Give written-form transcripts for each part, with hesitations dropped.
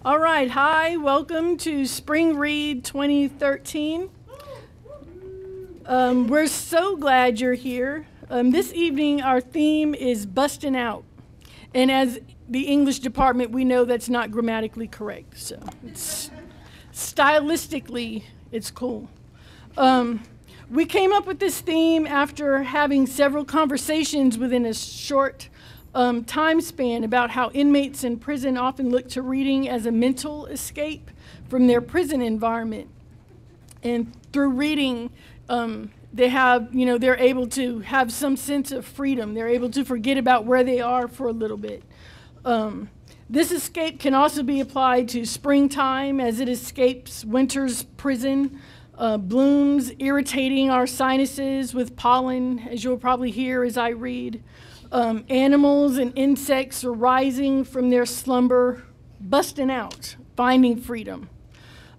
All right, hi, welcome to Spring Read 2013. We're so glad you're here. This evening, our theme is busting out. And as the English department, we know that's not grammatically correct, so stylistically, it's cool. We came up with this theme after having several conversations within a short time span about how inmates in prison often look to reading as a mental escape from their prison environment. And through reading, they're able to have some sense of freedom. They're able to forget about where they are for a little bit. This escape can also be applied to springtime as it escapes winter's prison, blooms irritating our sinuses with pollen, as you'll probably hear as I read. Animals and insects are rising from their slumber, busting out, finding freedom.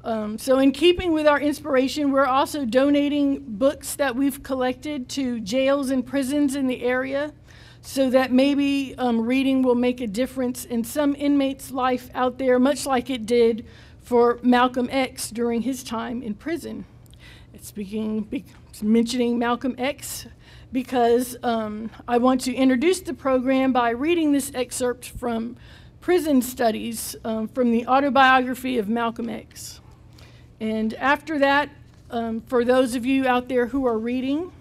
So in keeping with our inspiration, we're also donating books that we've collected to jails and prisons in the area so that maybe reading will make a difference in some inmate's life out there, much like it did for Malcolm X during his time in prison. It's mentioning Malcolm X because I want to introduce the program by reading this excerpt from Prison Studies from the autobiography of Malcolm X. And after that, for those of you out there who are reading,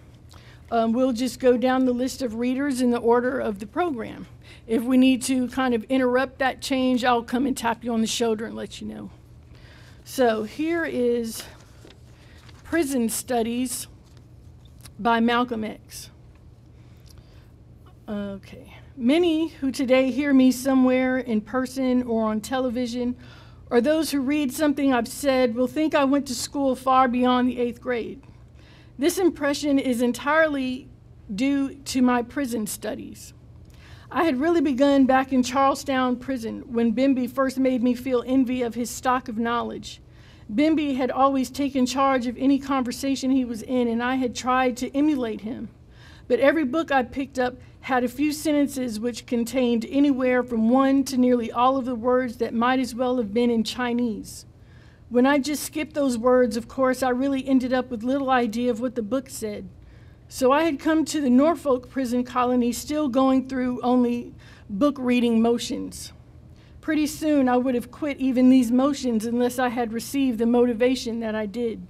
we'll just go down the list of readers in the order of the program. If we need to kind of interrupt that change, I'll come and tap you on the shoulder and let you know. So here is Prison Studies by Malcolm X. Okay. Many who today hear me somewhere in person or on television, or those who read something I've said, will think I went to school far beyond the 8th grade. This impression is entirely due to my prison studies. I had really begun back in Charlestown prison when Bimby first made me feel envy of his stock of knowledge. Bimby had always taken charge of any conversation he was in, and I had tried to emulate him. But every book I picked up had a few sentences which contained anywhere from one to nearly all of the words that might as well have been in Chinese. When I just skipped those words, of course, I really ended up with little idea of what the book said. So I had come to the Norfolk prison colony still going through only book reading motions. Pretty soon I would have quit even these motions unless I had received the motivation that I did.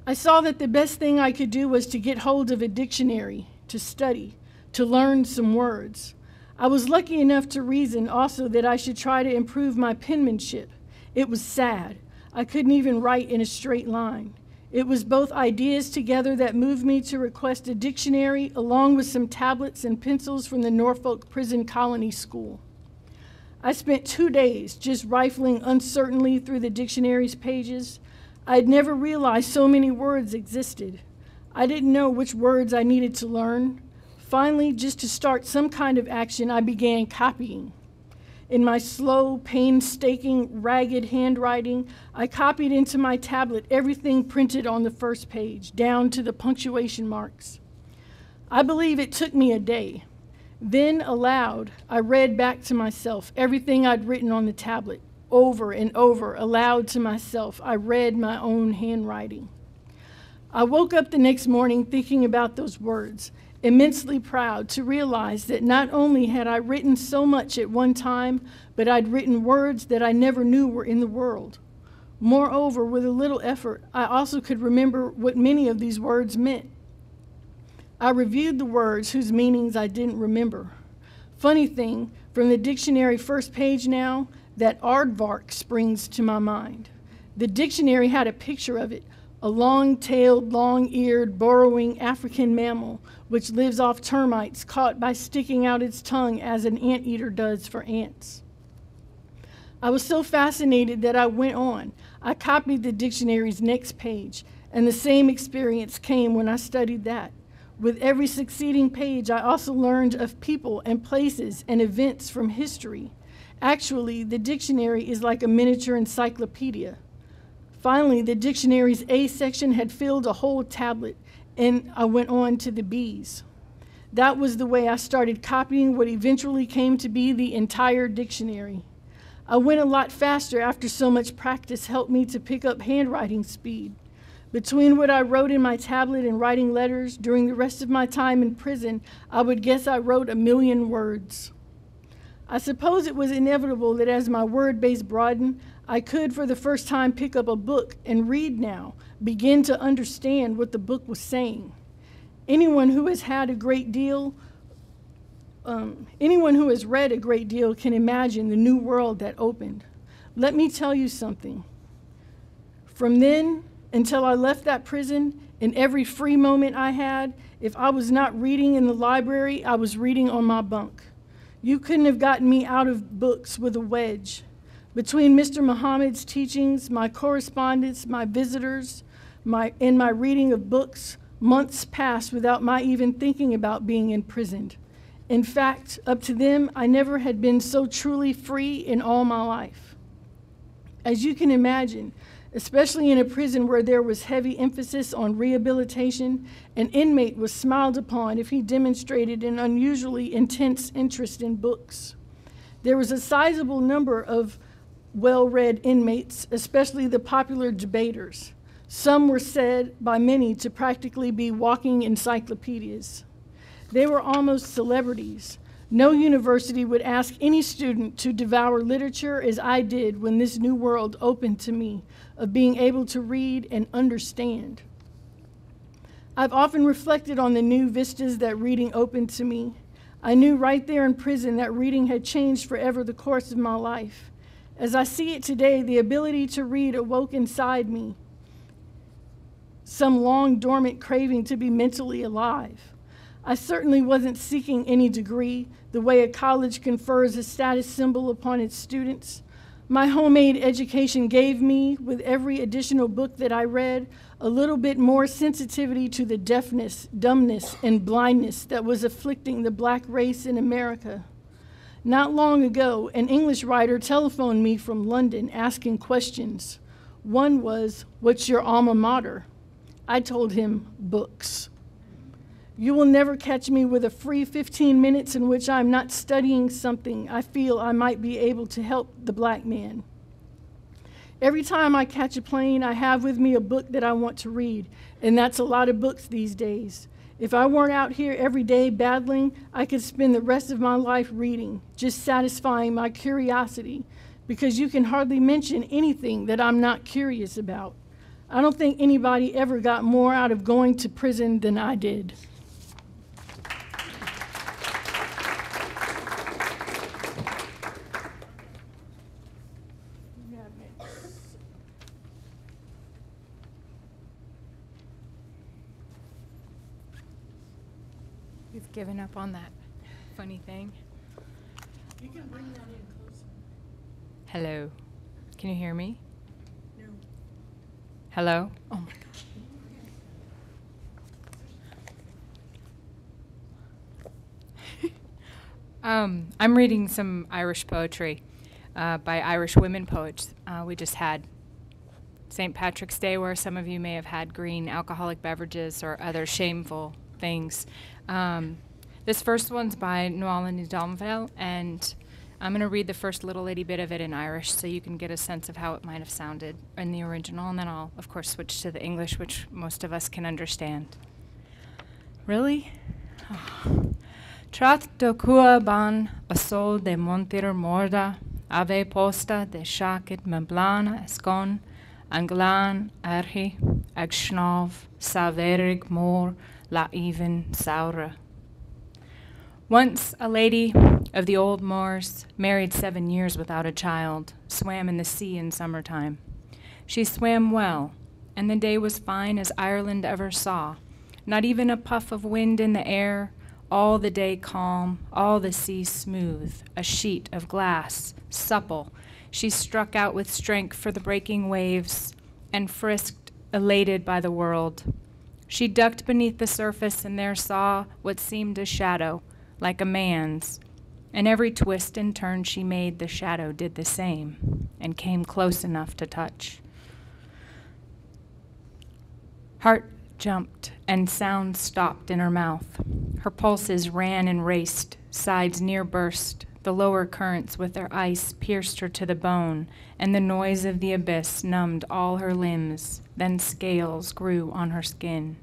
I saw that the best thing I could do was to get hold of a dictionary, to study, to learn some words. I was lucky enough to reason also that I should try to improve my penmanship. It was sad. I couldn't even write in a straight line. It was both ideas together that moved me to request a dictionary along with some tablets and pencils from the Norfolk Prison Colony School. I spent 2 days just rifling uncertainly through the dictionary's pages. I'd never realized so many words existed. I didn't know which words I needed to learn. Finally, just to start some kind of action, I began copying. In my slow, painstaking, ragged handwriting, I copied into my tablet everything printed on the first page, down to the punctuation marks. I believe it took me a day. Then, aloud, I read back to myself everything I'd written on the tablet. Over and over, aloud to myself, I read my own handwriting. I woke up the next morning thinking about those words, immensely proud to realize that not only had I written so much at one time, but I'd written words that I never knew were in the world. Moreover, with a little effort, I also could remember what many of these words meant. I reviewed the words whose meanings I didn't remember. Funny thing, from the dictionary first page now, that aardvark springs to my mind. The dictionary had a picture of it, a long-tailed, long-eared, burrowing African mammal which lives off termites caught by sticking out its tongue as an anteater does for ants. I was so fascinated that I went on. I copied the dictionary's next page, and the same experience came when I studied that. With every succeeding page, I also learned of people and places and events from history. Actually, the dictionary is like a miniature encyclopedia. Finally, the dictionary's A section had filled a whole tablet, and I went on to the B's. That was the way I started copying what eventually came to be the entire dictionary. I went a lot faster after so much practice helped me to pick up handwriting speed. Between what I wrote in my tablet and writing letters during the rest of my time in prison, I would guess I wrote 1,000,000 words. I suppose it was inevitable that as my word base broadened, I could for the first time pick up a book and read now, begin to understand what the book was saying. Anyone who has read a great deal can imagine the new world that opened. Let me tell you something. From then until I left that prison, in every free moment I had, if I was not reading in the library, I was reading on my bunk. You couldn't have gotten me out of books with a wedge. Between Mr. Muhammad's teachings, my correspondence, my visitors, and my reading of books, months passed without my even thinking about being imprisoned. In fact, up to them, I never had been so truly free in all my life. As you can imagine, especially in a prison where there was heavy emphasis on rehabilitation, an inmate was smiled upon if he demonstrated an unusually intense interest in books. There was a sizable number of well-read inmates, especially the popular debaters. Some were said by many to practically be walking encyclopedias. They were almost celebrities. No university would ask any student to devour literature as I did when this new world opened to me of being able to read and understand. I've often reflected on the new vistas that reading opened to me. I knew right there in prison that reading had changed forever the course of my life. As I see it today, the ability to read awoke inside me some long dormant craving to be mentally alive. I certainly wasn't seeking any degree, the way a college confers a status symbol upon its students. My homemade education gave me, with every additional book that I read, a little bit more sensitivity to the deafness, dumbness, and blindness that was afflicting the black race in America. Not long ago, an English writer telephoned me from London asking questions. One was, "What's your alma mater?" I told him, "Books." You will never catch me with a free 15 minutes in which I'm not studying something I feel I might be able to help the black man. Every time I catch a plane, I have with me a book that I want to read, and that's a lot of books these days. If I weren't out here every day battling, I could spend the rest of my life reading, just satisfying my curiosity, because you can hardly mention anything that I'm not curious about. I don't think anybody ever got more out of going to prison than I did. You've given up on that funny thing. You can bring that in closer. Hello. Can you hear me? No. Hello? Oh my gosh. I'm reading some Irish poetry by Irish women poets. We just had St. Patrick's Day, where some of you may have had green alcoholic beverages or other shameful things. This first one's by Noala Ní Domhnaill, and I'm going to read the first little itty bit of it in Irish so you can get a sense of how it might have sounded in the original, and then I'll, of course, switch to the English, which most of us can understand. Really? Trat do cua ban a sol de montir morda, ave posta de shakit me blana escon, anglan erhi, ag schnav, saverig mor, la even saura. Once a lady of the old moors, married 7 years without a child, swam in the sea in summertime. She swam well, and the day was fine as Ireland ever saw. Not even a puff of wind in the air, all the day calm, all the sea smooth, a sheet of glass, supple. She struck out with strength for the breaking waves and frisked, elated by the world. She ducked beneath the surface and there saw what seemed a shadow, like a man's, and every twist and turn she made, the shadow did the same, and came close enough to touch. Heart jumped, and sound stopped in her mouth. Her pulses ran and raced, sides near burst, The lower currents with their ice pierced her to the bone, and the noise of the abyss numbed all her limbs. Then scales grew on her skin.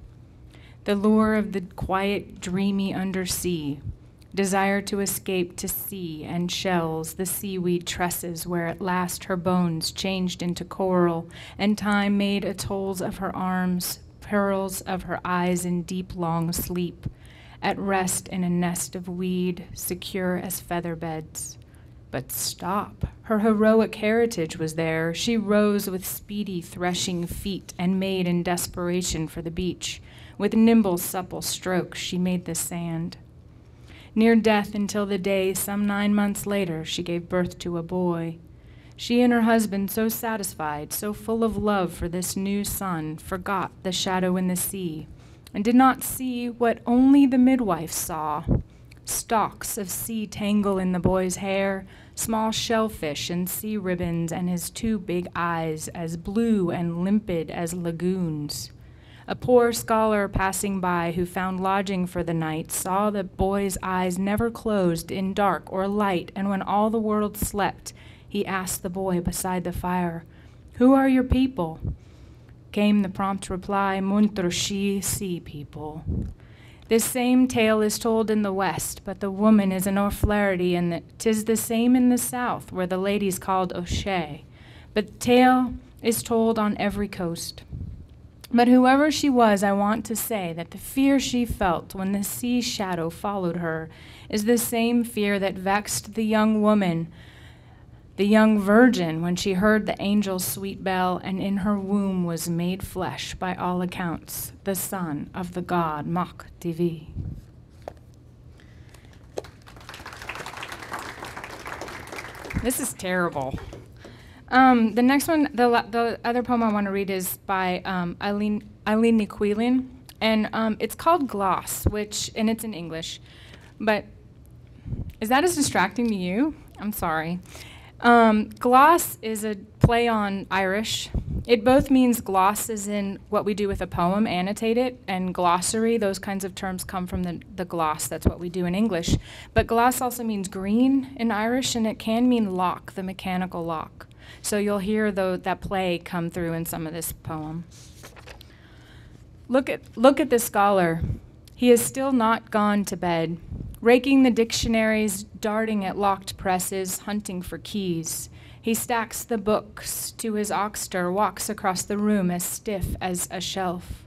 The lure of the quiet, dreamy undersea, desire to escape to sea and shells, the seaweed tresses where at last her bones changed into coral, and time made atolls of her arms, pearls of her eyes in deep, long sleep, at rest in a nest of weed, secure as feather beds. But stop. Her heroic heritage was there. She rose with speedy, threshing feet and made in desperation for the beach. With nimble, supple strokes, she made the sand. Near death until the day, some 9 months later, she gave birth to a boy. She and her husband, so satisfied, so full of love for this new son, forgot the shadow in the sea, and did not see what only the midwife saw. Stalks of sea tangle in the boy's hair, small shellfish and sea ribbons, and his 2 big eyes as blue and limpid as lagoons. A poor scholar passing by who found lodging for the night saw the boy's eyes never closed in dark or light, and when all the world slept, he asked the boy beside the fire, "Who are your people?" Came the prompt reply, "Muntroshi, sea people." This same tale is told in the West, but the woman is an O'Flaherty, and 'tis the same in the South, where the lady's called O'Shea. But the tale is told on every coast. But whoever she was, I want to say that the fear she felt when the sea shadow followed her is the same fear that vexed the young woman, the young virgin, when she heard the angel's sweet bell, and in her womb was made flesh, by all accounts, the son of the god Mak Divi. This is terrible. The next one, the other poem I want to read is by Eileen Niquilin, and it's called Gloss, and it's in English. But is that as distracting to you? I'm sorry. Gloss is a play on Irish. It both means gloss as in what we do with a poem, annotate it, and glossary, those kinds of terms come from the gloss, that's what we do in English. But gloss also means green in Irish, and it can mean lock, the mechanical lock. So you'll hear that play come through in some of this poem. Look at the scholar. He is still not gone to bed, raking the dictionaries, darting at locked presses, hunting for keys. He stacks the books to his oxter, walks across the room as stiff as a shelf.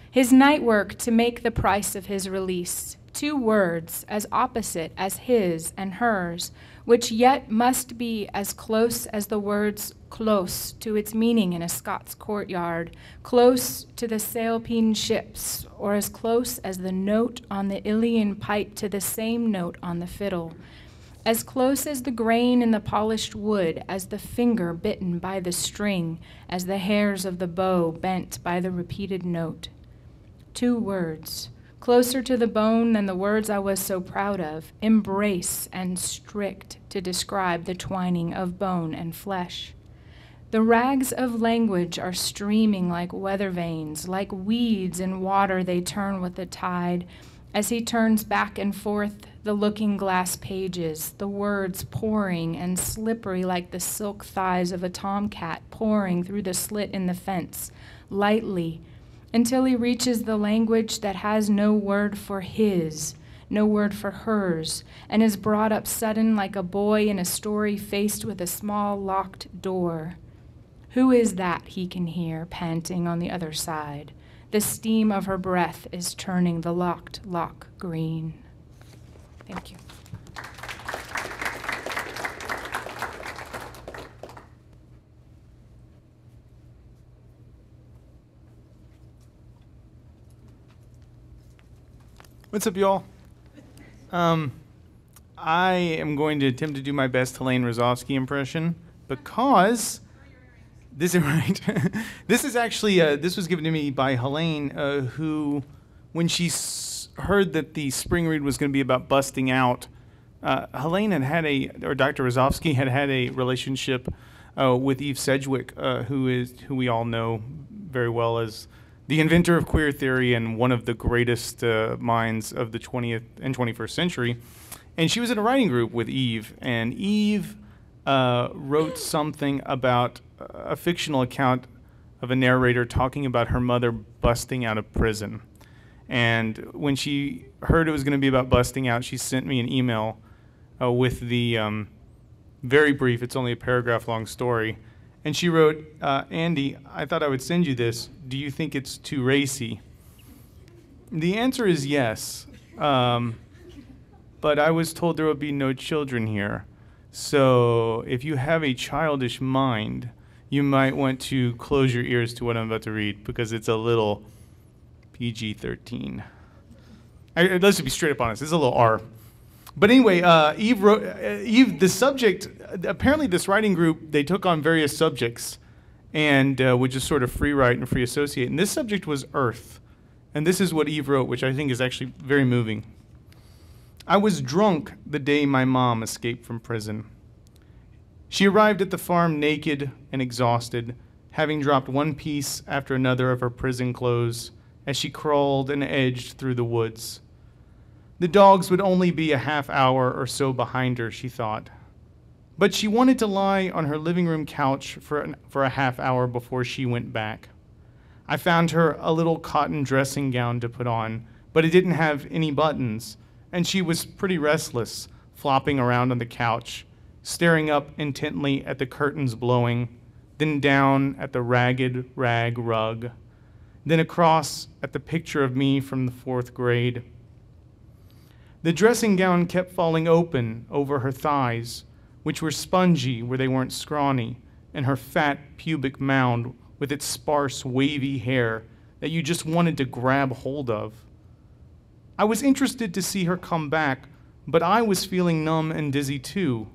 His night work to make the price of his release, 2 words as opposite as his and hers, which yet must be as close as the words close to its meaning in a Scots courtyard, close to the sailpeen ships, or as close as the note on the Ilian pipe to the same note on the fiddle, as close as the grain in the polished wood, as the finger bitten by the string, as the hairs of the bow bent by the repeated note. 2 words, closer to the bone than the words I was so proud of, embrace and strict to describe the twining of bone and flesh. The rags of language are streaming like weather vanes, like weeds in water they turn with the tide. As he turns back and forth the looking glass pages, the words pouring and slippery like the silk thighs of a tomcat pouring through the slit in the fence, lightly, until he reaches the language that has no word for his, no word for hers, and is brought up sudden like a boy in a story faced with a small locked door. Who is that he can hear panting on the other side? The steam of her breath is turning the locked lock green. Thank you. What's up, y'all? I am going to attempt to do my best Helene Rozovsky impression because this is right. This is actually this was given to me by Helene, who, when she heard that the spring read was going to be about busting out, Helene or Dr. Rozovsky had a relationship with Eve Sedgwick, who we all know very well as the inventor of queer theory and one of the greatest minds of the 20th and 21st century. And she was in a writing group with Eve, and Eve wrote something about a fictional account of a narrator talking about her mother busting out of prison. And when she heard it was going to be about busting out, she sent me an email with the very brief, it's only a paragraph long story. And she wrote, Andy, I thought I would send you this. Do you think it's too racy? The answer is yes. But I was told there would be no children here. So if you have a childish mind, you might want to close your ears to what I'm about to read, because it's a little PG-13. Let's just be straight up honest. It's a little R. But anyway, Eve, the subject, apparently this writing group, they took on various subjects and would just sort of free write and free associate. And this subject was Earth. And this is what Eve wrote, which I think is actually very moving. I was drunk the day my mom escaped from prison. She arrived at the farm naked and exhausted, having dropped one piece after another of her prison clothes as she crawled and edged through the woods. The dogs would only be a half hour or so behind her, she thought. But she wanted to lie on her living room couch for a half hour before she went back. I found her a little cotton dressing gown to put on, but it didn't have any buttons, and she was pretty restless, flopping around on the couch, staring up intently at the curtains blowing, then down at the ragged rag rug, then across at the picture of me from the 4th grade. The dressing gown kept falling open over her thighs, which were spongy where they weren't scrawny, and her fat pubic mound with its sparse, wavy hair that you just wanted to grab hold of. I was interested to see her come back, but I was feeling numb and dizzy too.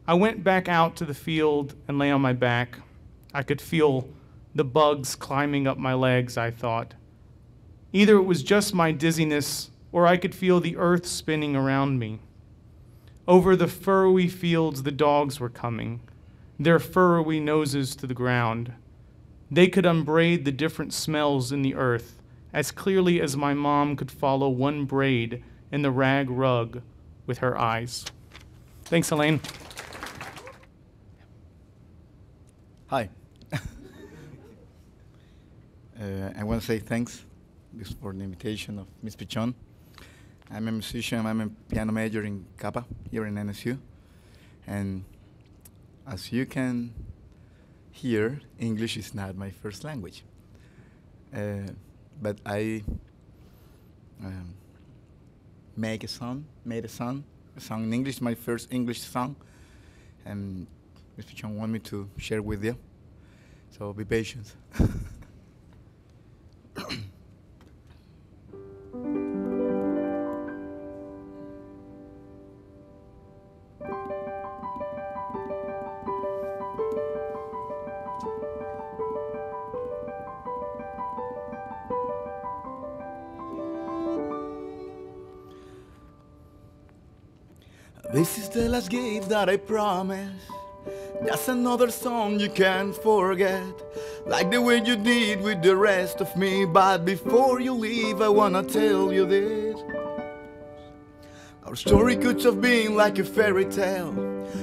I went back out to the field and lay on my back. I could feel the bugs climbing up my legs, I thought. Either it was just my dizziness, or I could feel the earth spinning around me. Over the furrowy fields the dogs were coming, their furrowy noses to the ground. They could unbraid the different smells in the earth as clearly as my mom could follow one braid in the rag rug with her eyes. Thanks, Elaine. Hi. I want to say thanks for the invitation of Ms. Pichon. I'm a musician. I'm a piano major in Kappa here in NSU. And as you can hear, English is not my first language. But I made a song in English, my first English song. And Ms. Pichon wanted me to share with you. So be patient. This is the last gift that I promised. Just another song you can't forget, like the way you did with the rest of me. But before you leave, I wanna tell you this. Our story could have been like a fairy tale.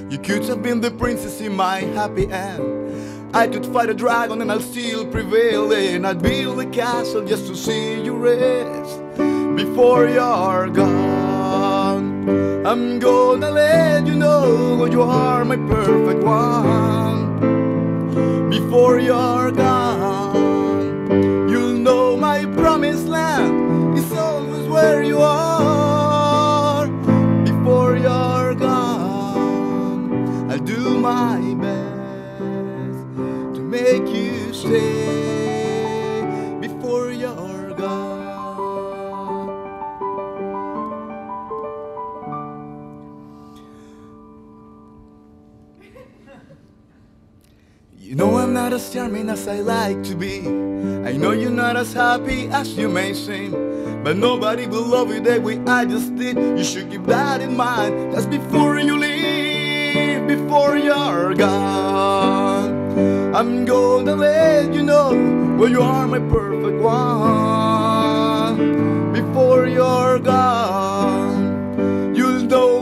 You could have been the princess in my happy end. I could fight a dragon and I'll still prevail, and I'd build a castle just to see you rest. Before you're gone, I'm gonna let you know you are my perfect one. Before you're gone, you'll know my promised land is always where you are. Before you're gone, I'll do my best to make you stay. Before you're gone. You know I'm not as charming as I like to be. I know you're not as happy as you may seem, but nobody will love you the way I just did. You should keep that in mind. That's before you leave, before you're gone. I'm gonna let you know, well, you are my perfect one. Before you're gone, you'll know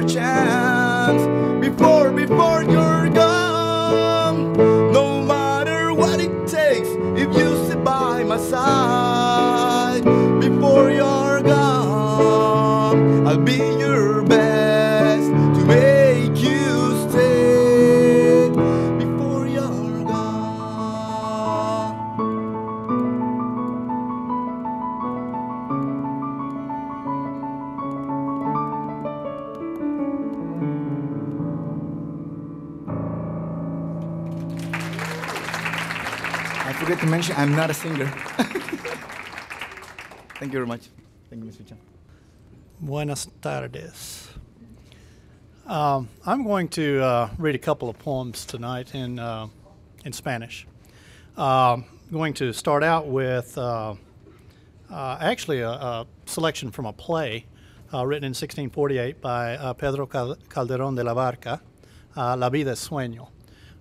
another chance before you're gone. No matter what it takes, if you sit by my side before you're gone, I'll be your best to make you stay before you're gone. I forget to mention, I'm not a singer. Thank you very much. Thank you, Mr. Chan. Buenas tardes. I'm going to read a couple of poems tonight in Spanish. Going to start out with actually a selection from a play written in 1648 by Pedro Calderón de la Barca, La vida es sueño.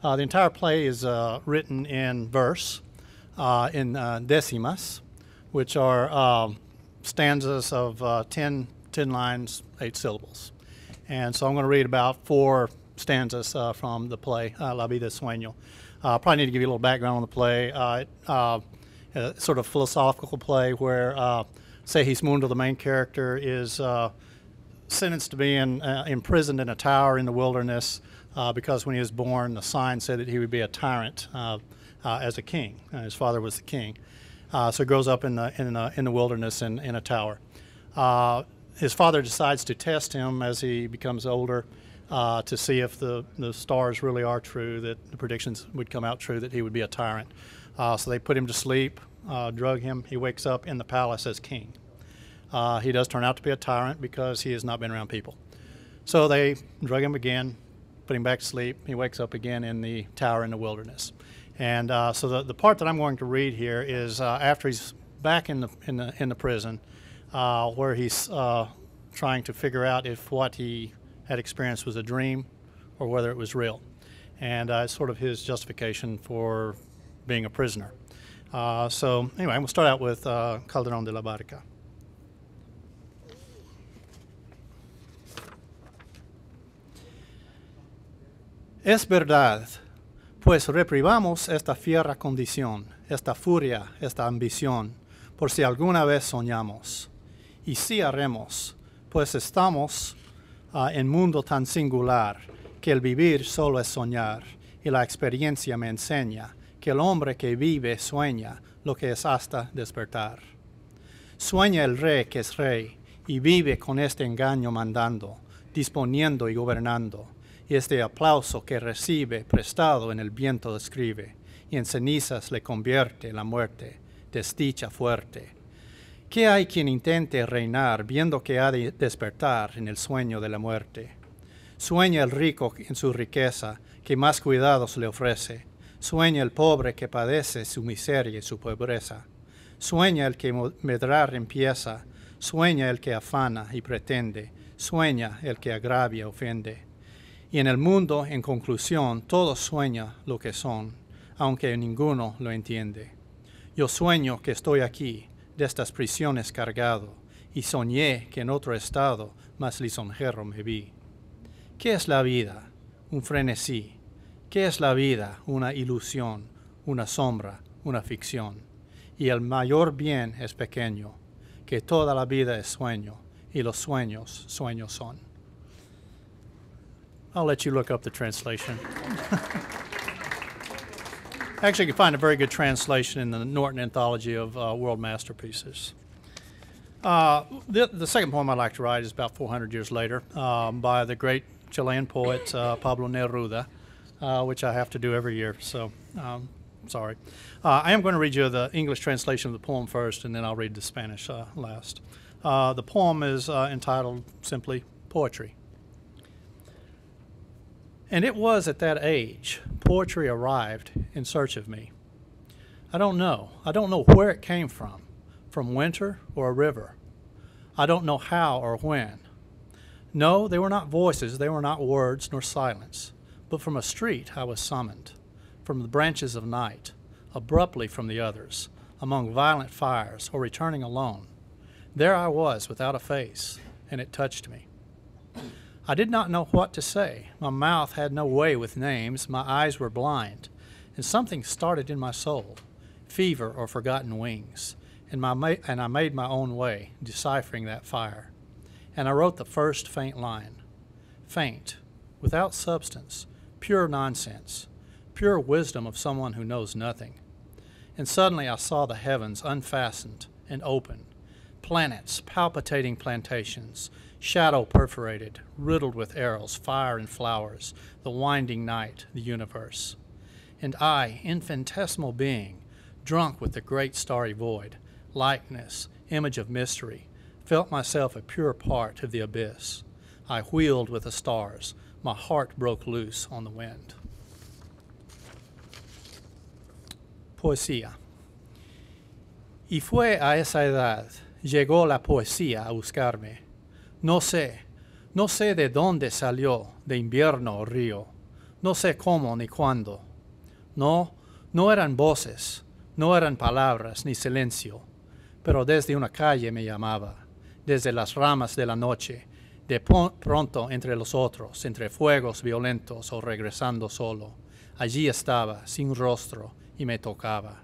The entire play is written in verse, in décimas, which are stanzas of 10 lines, 8 syllables. And so I'm going to read about 4 stanzas from the play, La vida es sueño. Probably need to give you a little background on the play. Sort of philosophical play where Segismundo, the main character, is sentenced to being imprisoned in a tower in the wilderness because when he was born, the sign said that he would be a tyrant as a king. His father was the king. So he grows up in the wilderness in a tower. His father decides to test him as he becomes older to see if the stars really are true, that the predictions would come out true, that he would be a tyrant. So they put him to sleep, drug him. He wakes up in the palace as king. He does turn out to be a tyrant because he has not been around people. So they drug him again, put him back to sleep. He wakes up again in the tower in the wilderness. And so the part that I'm going to read here is after he's back in the prison, where he's trying to figure out if what he had experienced was a dream or whether it was real. And it's sort of his justification for being a prisoner. So anyway, we'll start out with Calderón de la Barca. Es verdad, pues reprimamos esta fiera condición, esta furia, esta ambición, por si alguna vez soñamos. Y sí haremos, pues estamos en mundo tan singular que el vivir solo es soñar, y la experiencia me enseña que el hombre que vive sueña lo que es hasta despertar. Sueña el rey que es rey, y vive con este engaño mandando, disponiendo y gobernando, y este aplauso que recibe prestado en el viento describe, y en cenizas le convierte la muerte, desdicha fuerte. ¿Qué hay quien intente reinar viendo que ha de despertar en el sueño de la muerte? Sueña el rico en su riqueza, que más cuidados le ofrece. Sueña el pobre que padece su miseria y su pobreza. Sueña el que medrar empieza. Sueña el que afana y pretende. Sueña el que agravia y ofende. Y en el mundo, en conclusión, todos sueñan lo que son, aunque ninguno lo entiende. Yo sueño que estoy aquí, de estas prisiones cargado, y soñé que en otro estado más lisonjero me vi. ¿Qué es la vida? Un frenesí. ¿Qué es la vida? Una ilusión, una sombra, una ficción. Y el mayor bien es pequeño, que toda la vida es sueño, y los sueños, sueños son. I'll let you look up the translation. Actually, you can find a very good translation in the Norton Anthology of World Masterpieces. The second poem I'd like to write is about 400 years later by the great Chilean poet Pablo Neruda, which I have to do every year, so sorry. I am going to read you the English translation of the poem first, and then I'll read the Spanish last. The poem is entitled simply Poetry. And it was at that age poetry arrived in search of me. I don't know where it came from winter or a river. I don't know how or when. No, they were not voices, they were not words nor silence, but from a street I was summoned, from the branches of night, abruptly from the others, among violent fires or returning alone. There I was without a face, and it touched me. I did not know what to say. My mouth had no way with names. My eyes were blind. And something started in my soul, fever or forgotten wings. And I made my own way, deciphering that fire. And I wrote the first faint line. Faint, without substance, pure nonsense, pure wisdom of someone who knows nothing. And suddenly I saw the heavens unfastened and open, planets, palpitating plantations, shadow perforated, riddled with arrows, fire and flowers, the winding night, the universe. And I, infinitesimal being, drunk with the great starry void, likeness, image of mystery, felt myself a pure part of the abyss. I wheeled with the stars. My heart broke loose on the wind. Poesía. Y fue a esa edad, llegó la poesía a buscarme. No sé de dónde salió, de invierno o río. No sé cómo ni cuándo. No eran voces, no eran palabras ni silencio, pero desde una calle me llamaba, desde las ramas de la noche, de pronto entre los otros, entre fuegos violentos o regresando solo. Allí estaba, sin rostro, y me tocaba.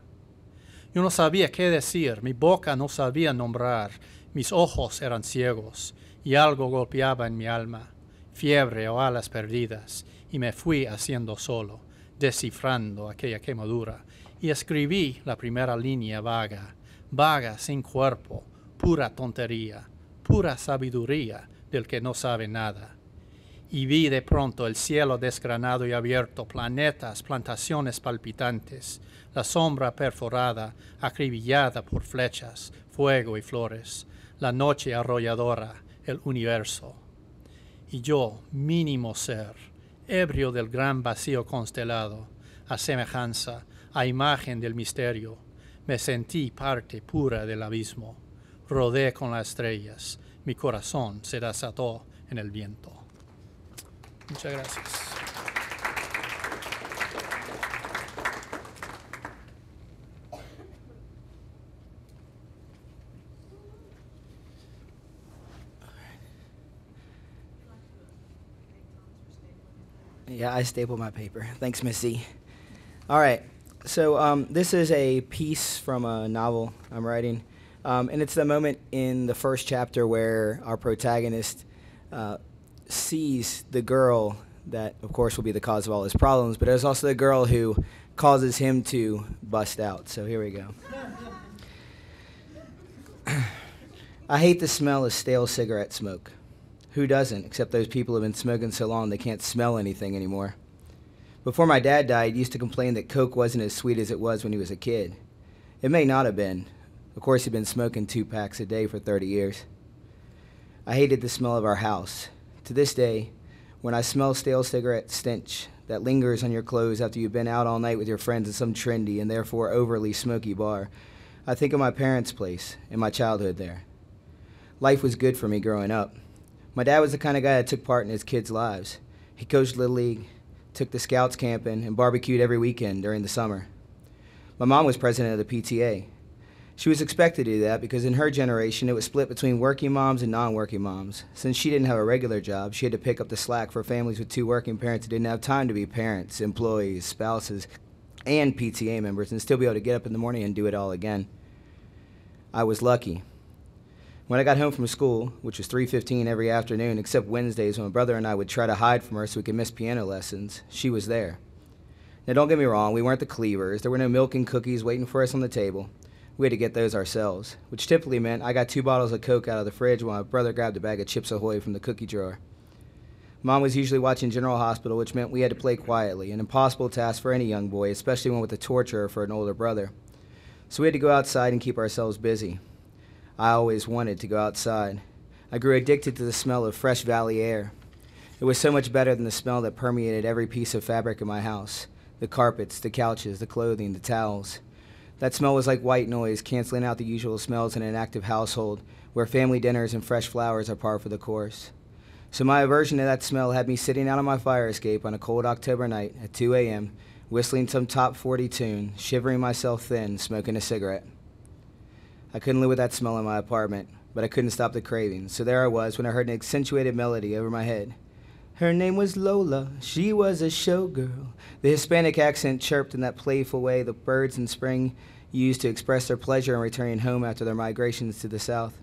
Yo no sabía qué decir, mi boca no sabía nombrar, mis ojos eran ciegos, y algo golpeaba en mi alma, fiebre o alas perdidas, y me fui haciendo solo, descifrando aquella quemadura, y escribí la primera línea vaga, vaga sin cuerpo, pura tontería, pura sabiduría del que no sabe nada. Y vi de pronto el cielo desgranado y abierto, planetas, plantaciones palpitantes, la sombra perforada, acribillada por flechas, fuego y flores, la noche arrolladora, el universo. Y yo, mínimo ser, ebrio del gran vacío constelado, a semejanza, a imagen del misterio, me sentí parte pura del abismo. Rodé con las estrellas, mi corazón se desató en el viento. Muchas gracias. Yeah, I staple my paper. Thanks, Missy. All right, so this is a piece from a novel I'm writing, and it's the moment in the first chapter where our protagonist sees the girl that, of course, will be the cause of all his problems, but there's also the girl who causes him to bust out. So here we go. I hate the smell of stale cigarette smoke. Who doesn't, except those people who have been smoking so long they can't smell anything anymore. Before my dad died, he used to complain that Coke wasn't as sweet as it was when he was a kid. It may not have been. Of course, he'd been smoking 2 packs a day for 30 years. I hated the smell of our house. To this day, when I smell stale cigarette stench that lingers on your clothes after you've been out all night with your friends at some trendy and therefore overly smoky bar, I think of my parents' place and my childhood there. Life was good for me growing up. My dad was the kind of guy that took part in his kids' lives. He coached Little League, took the scouts camping, and barbecued every weekend during the summer. My mom was president of the PTA. She was expected to do that because in her generation it was split between working moms and non-working moms. Since she didn't have a regular job, she had to pick up the slack for families with 2 working parents who didn't have time to be parents, employees, spouses, and PTA members and still be able to get up in the morning and do it all again. I was lucky. When I got home from school, which was 3:15 every afternoon, except Wednesdays when my brother and I would try to hide from her so we could miss piano lessons, she was there. Now don't get me wrong, we weren't the Cleavers. There were no milk and cookies waiting for us on the table. We had to get those ourselves, which typically meant I got 2 bottles of Coke out of the fridge while my brother grabbed a bag of Chips Ahoy from the cookie drawer. Mom was usually watching General Hospital, which meant we had to play quietly, an impossible task for any young boy, especially one with a torturer for an older brother. So we had to go outside and keep ourselves busy. I always wanted to go outside. I grew addicted to the smell of fresh valley air. It was so much better than the smell that permeated every piece of fabric in my house. The carpets, the couches, the clothing, the towels. That smell was like white noise, canceling out the usual smells in an active household where family dinners and fresh flowers are par for the course. So my aversion to that smell had me sitting out on my fire escape on a cold October night at 2 a.m., whistling some top 40 tune, shivering myself thin, smoking a cigarette. I couldn't live with that smell in my apartment, but I couldn't stop the craving, so there I was when I heard an accentuated melody over my head. Her name was Lola, she was a showgirl. The Hispanic accent chirped in that playful way the birds in spring used to express their pleasure in returning home after their migrations to the south.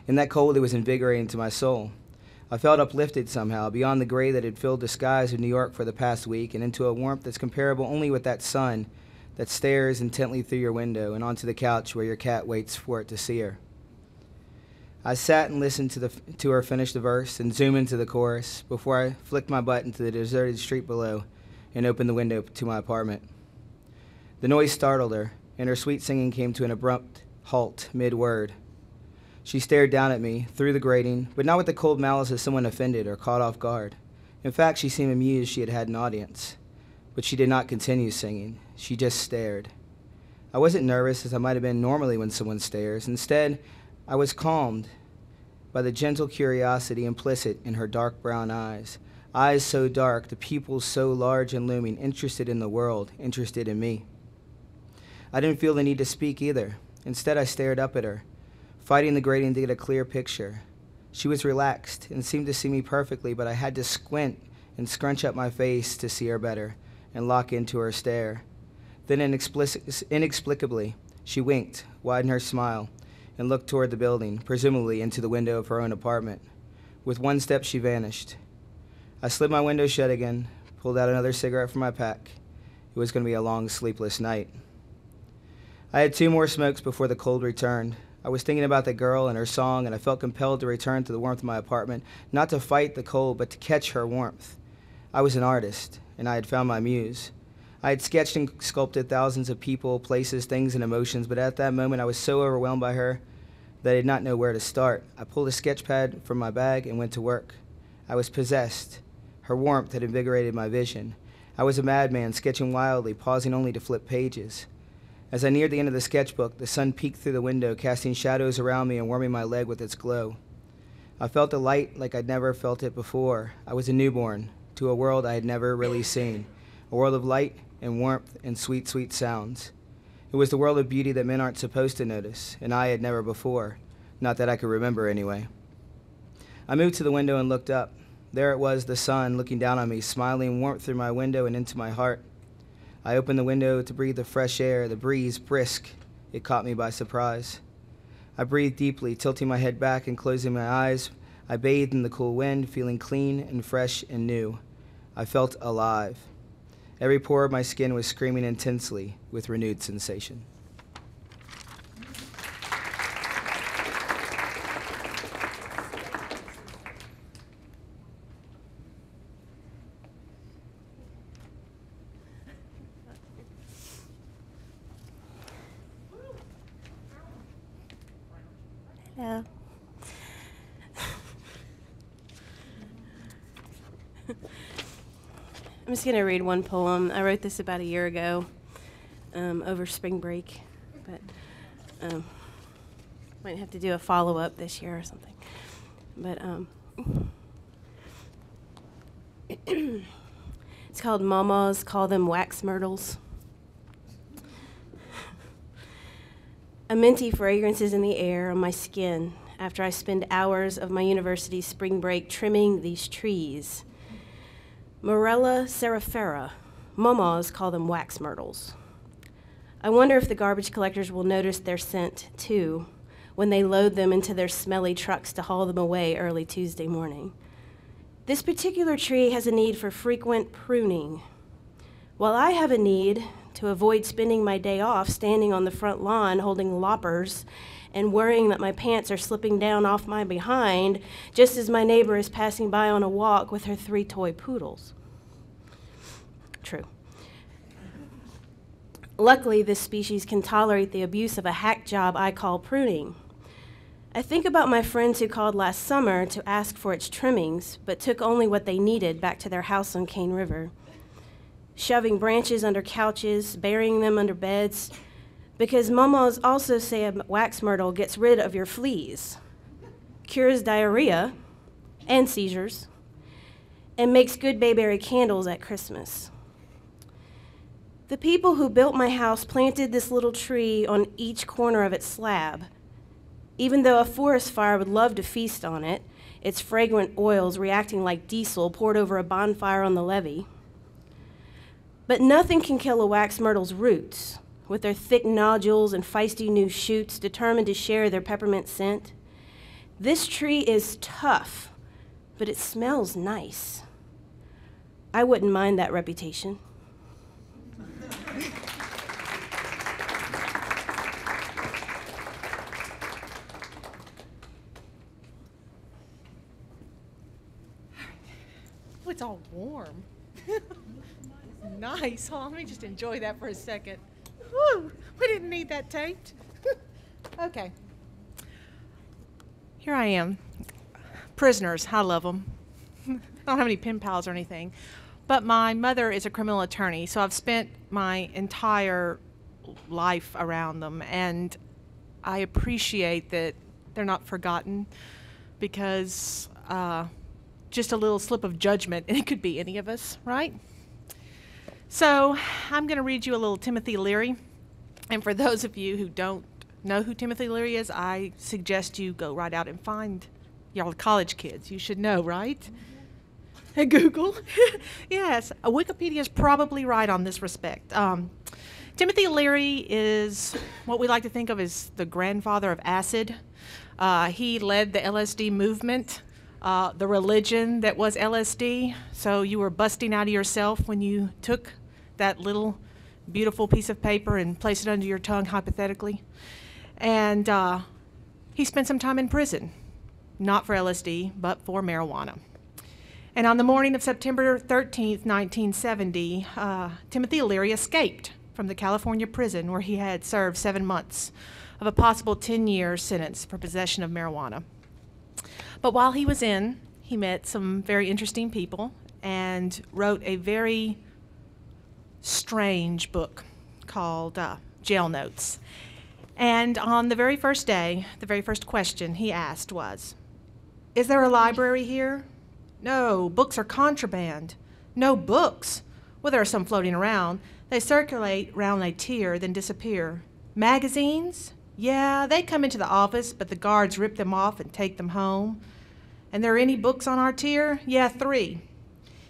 In that cold, it was invigorating to my soul. I felt uplifted somehow, beyond the gray that had filled the skies of New York for the past week, and into a warmth that's comparable only with that sun that stares intently through your window and onto the couch where your cat waits for it to see her. I sat and listened to her finish the verse and zoom into the chorus before I flicked my button to the deserted street below and opened the window to my apartment. The noise startled her, and her sweet singing came to an abrupt halt mid-word. She stared down at me through the grating, but not with the cold malice of someone offended or caught off guard. In fact, she seemed amused she had had an audience. But she did not continue singing. She just stared. I wasn't nervous, as I might have been normally when someone stares. Instead, I was calmed by the gentle curiosity implicit in her dark brown eyes. Eyes so dark, the pupils so large and looming, interested in the world, interested in me. I didn't feel the need to speak either. Instead, I stared up at her, fighting the grating to get a clear picture. She was relaxed and seemed to see me perfectly, but I had to squint and scrunch up my face to see her better and lock into her stare. Then inexplicably, she winked, widened her smile, and looked toward the building, presumably into the window of her own apartment. With one step, she vanished. I slid my window shut again, pulled out another cigarette from my pack. It was going to be a long, sleepless night. I had 2 more smokes before the cold returned. I was thinking about the girl and her song, and I felt compelled to return to the warmth of my apartment, not to fight the cold, but to catch her warmth. I was an artist, and I had found my muse. I had sketched and sculpted thousands of people, places, things, and emotions, but at that moment I was so overwhelmed by her that I did not know where to start. I pulled a sketch pad from my bag and went to work. I was possessed. Her warmth had invigorated my vision. I was a madman, sketching wildly, pausing only to flip pages. As I neared the end of the sketchbook, the sun peeked through the window, casting shadows around me and warming my leg with its glow. I felt the light like I'd never felt it before. I was a newborn to a world I had never really seen, a world of light and warmth and sweet, sweet sounds. It was the world of beauty that men aren't supposed to notice, and I had never before, not that I could remember anyway. I moved to the window and looked up. There it was, the sun, looking down on me, smiling warmth through my window and into my heart. I opened the window to breathe the fresh air, the breeze brisk. It caught me by surprise. I breathed deeply, tilting my head back and closing my eyes. I bathed in the cool wind, feeling clean and fresh and new. I felt alive. Every pore of my skin was screaming intensely with renewed sensation. Hello. I'm just going to read one poem. I wrote this about a year ago over spring break, but might have to do a follow-up this year or something. But it's called Mamas Call Them Wax Myrtles. A minty fragrance is in the air on my skin after I spend hours of my university spring break trimming these trees. Morella cerifera. Mamas call them wax myrtles. I wonder if the garbage collectors will notice their scent, too, when they load them into their smelly trucks to haul them away early Tuesday morning. This particular tree has a need for frequent pruning, while I have a need to avoid spending my day off standing on the front lawn holding loppers and worrying that my pants are slipping down off my behind just as my neighbor is passing by on a walk with her 3 toy poodles. True. Luckily, this species can tolerate the abuse of a hack job I call pruning. I think about my friends who called last summer to ask for its trimmings, but took only what they needed back to their house on Cane River, shoving branches under couches, burying them under beds, because mamas also say a wax myrtle gets rid of your fleas, cures diarrhea and seizures, and makes good bayberry candles at Christmas. The people who built my house planted this little tree on each corner of its slab. Even though a forest fire would love to feast on it, its fragrant oils reacting like diesel poured over a bonfire on the levee. But nothing can kill a wax myrtle's roots, with their thick nodules and feisty new shoots determined to share their peppermint scent. This tree is tough, but it smells nice. I wouldn't mind that reputation. Oh, it's all warm. Nice. Hold on, let me just enjoy that for a second. Woo! We didn't need that taped. Okay. Here I am. Prisoners, I love them. I don't have any pen pals or anything. But my mother is a criminal attorney, so I've spent my entire life around them, and I appreciate that they're not forgotten, because just a little slip of judgment, and it could be any of us, right? So I'm going to read you a little Timothy Leary. And for those of you who don't know who Timothy Leary is, I suggest you go right out and find y'all college kids. You should know, right? Hey, Google. Yes, Wikipedia is probably right on this respect. Timothy Leary is what we like to think of as the grandfather of acid. He led the LSD movement, the religion that was LSD. So you were busting out of yourself when you took that little beautiful piece of paper and placed it under your tongue, hypothetically. And he spent some time in prison, not for LSD, but for marijuana. And on the morning of September 13th, 1970, Timothy Leary escaped from the California prison where he had served 7 months of a possible 10-year sentence for possession of marijuana. But while he was in, he met some very interesting people and wrote a very strange book called Jail Notes. And on the very first day, the very first question he asked was, "Is there a library here?" "No, books are contraband." "No books?" "Well, there are some floating around. They circulate round a tier, then disappear." "Magazines?" "Yeah, they come into the office, but the guards rip them off and take them home." "And there are any books on our tier?" "Yeah, 3.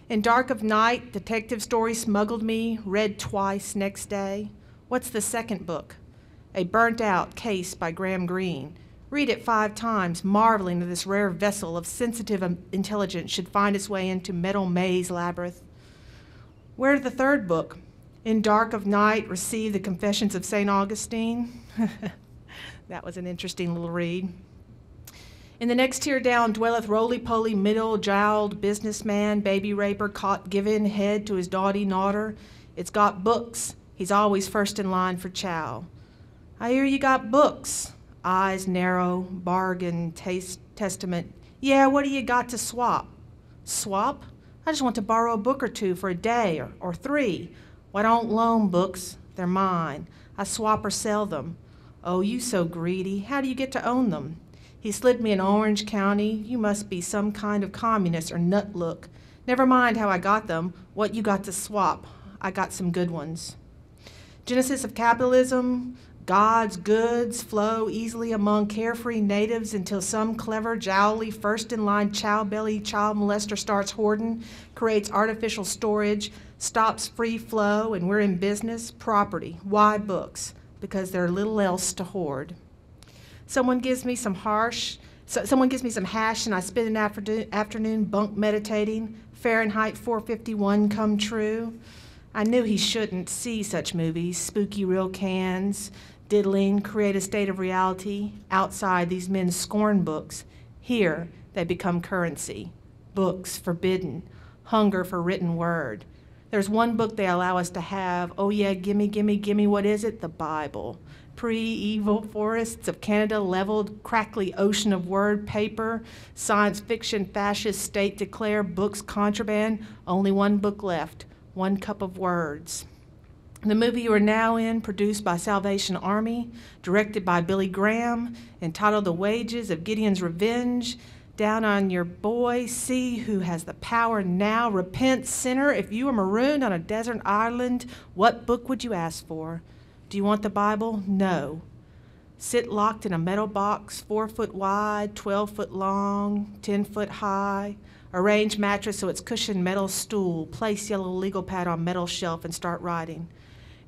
In Dark of Night, Detective Story Smuggled Me, read twice next day." "What's the second book?" "A Burnt-Out Case by Graham Greene. Read it 5 times, marveling that this rare vessel of sensitive intelligence should find its way into metal maze labyrinth." "Where's the third book?" "In Dark of Night, Receive the Confessions of St. Augustine." That was an interesting little read. "In the next tier down dwelleth roly-poly, middle-jowled businessman, baby raper, caught giving head to his dotty naughter. It's got books. He's always first in line for chow." "I hear you got books." Eyes narrow, bargain, testament. "Yeah, what do you got to swap?" "Swap? I just want to borrow a book or 2 for a day or 3. Well, I don't loan books. They're mine. I swap or sell them." "Oh, you so greedy. How do you get to own them?" "He slid me in Orange County. You must be some kind of communist or nut look. Never mind how I got them. What you got to swap? I got some good ones." Genesis of capitalism. God's goods flow easily among carefree natives until some clever, jowly, first-in-line chow-belly child molester starts hoarding, creates artificial storage, stops free flow, and we're in business. Property. Why books? Because there's little else to hoard. Someone gives me some hash, and I spend an afternoon bunk meditating. Fahrenheit 451 come true. I knew he shouldn't see such movies, spooky real cans, diddling, create a state of reality. Outside, these men scorn books. Here, they become currency. Books forbidden, hunger for written word. There's one book they allow us to have. Oh yeah, gimme, gimme, gimme, what is it? The Bible. Pre-evil forests of Canada leveled, crackly ocean of word paper, science fiction fascist state declare books contraband, only one book left, One Cup of Words. The movie you are now in, produced by Salvation Army, directed by Billy Graham, entitled The Wages of Gideon's Revenge. Down on your boy, see who has the power now. Repent, sinner. If you were marooned on a desert island, what book would you ask for? Do you want the Bible? No. sit locked in a metal box 4 foot wide, 12 foot long, 10 foot high, arrange mattress so it's cushioned metal stool, place yellow legal pad on metal shelf and start writing.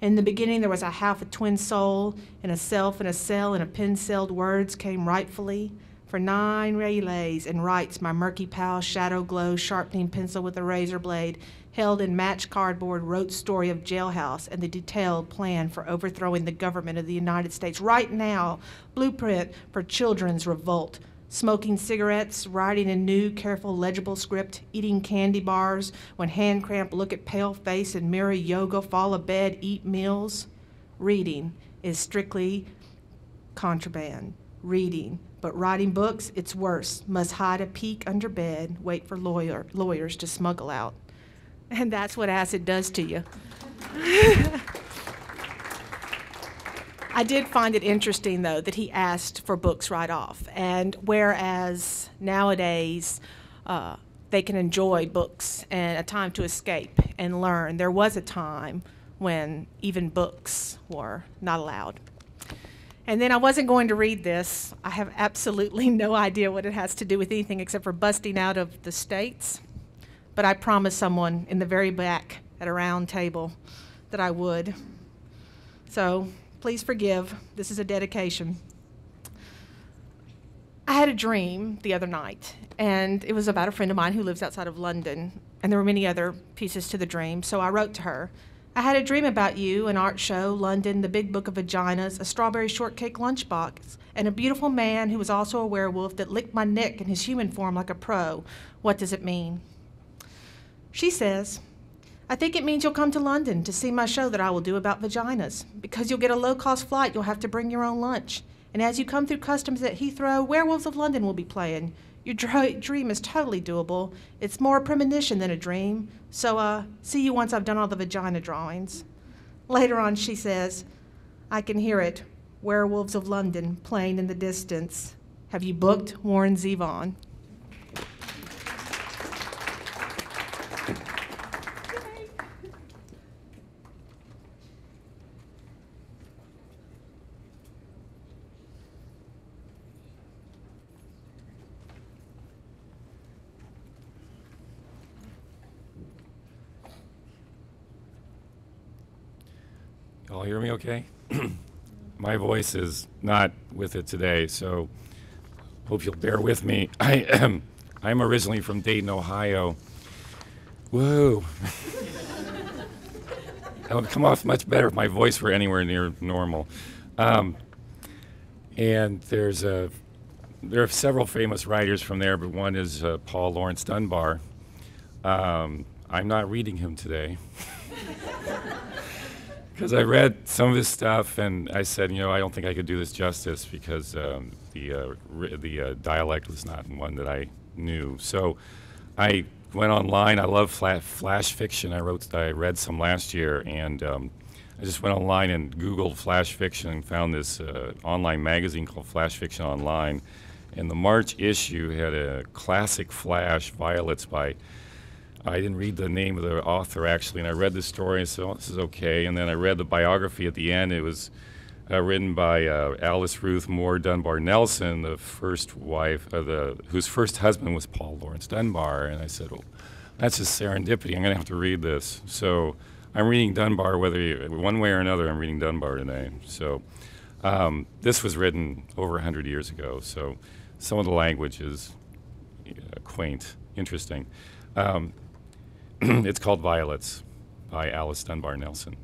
In the beginning, there was a half a twin soul, and a self and a cell, and a pen-celled words came rightfully. For 9 relays and writes my murky pal, shadow glow, sharpening pencil with a razor blade, held in matched cardboard, wrote story of jailhouse and the detailed plan for overthrowing the government of the United States. Right now, blueprint for children's revolt. Smoking cigarettes, writing in new, careful, legible script, eating candy bars, when hand cramp, look at pale face and mirror yoga, fall a bed, eat meals. Reading is strictly contraband. Reading. But writing books, it's worse. Must hide a peek under bed, wait for lawyers to smuggle out. And that's what acid does to you. I did find it interesting, though, that he asked for books right off. And whereas nowadays they can enjoy books and a time to escape and learn, there was a time when even books were not allowed. And then I wasn't going to read this. I have absolutely no idea what it has to do with anything except for busting out of the States. But I promised someone in the very back at a round table that I would. So please forgive. This is a dedication. I had a dream the other night, and it was about a friend of mine who lives outside of London, and there were many other pieces to the dream, so I wrote to her. I had a dream about you, an art show, London, the big book of vaginas, a strawberry shortcake lunchbox, and a beautiful man who was also a werewolf that licked my neck in his human form like a pro. What does it mean? She says, I think it means you'll come to London to see my show that I will do about vaginas. Because you'll get a low-cost flight, you'll have to bring your own lunch. And as you come through customs at Heathrow, Werewolves of London will be playing. Your dream is totally doable. It's more a premonition than a dream. So, see you once I've done all the vagina drawings. Later on, she says, I can hear it. Werewolves of London playing in the distance. Have you booked Warren Zevon? Y'all hear me okay? My voice is not with it today, so hope you'll bear with me. I'm originally from Dayton, Ohio. Whoa. That would come off much better if my voice were anywhere near normal. And there are several famous writers from there, but one is Paul Laurence Dunbar. I'm not reading him today. Because I read some of his stuff, and I said, I don't think I could do this justice because the dialect was not one that I knew. So I went online. I love flash fiction. I read some last year, and I just went online and Googled flash fiction and found this online magazine called Flash Fiction Online. And the March issue had a classic flash, Violets, by I didn't read the name of the author, actually, and I read the story and said, oh, this is okay. And then I read the biography at the end. It was written by Alice Ruth Moore Dunbar Nelson, the first wife, whose first husband was Paul Laurence Dunbar. And I said, well, that's just serendipity. I'm going to have to read this. So I'm reading Dunbar, one way or another, I'm reading Dunbar today. So this was written over 100 years ago, so some of the language is quaint, interesting. It's called Violets by Alice Dunbar Nelson.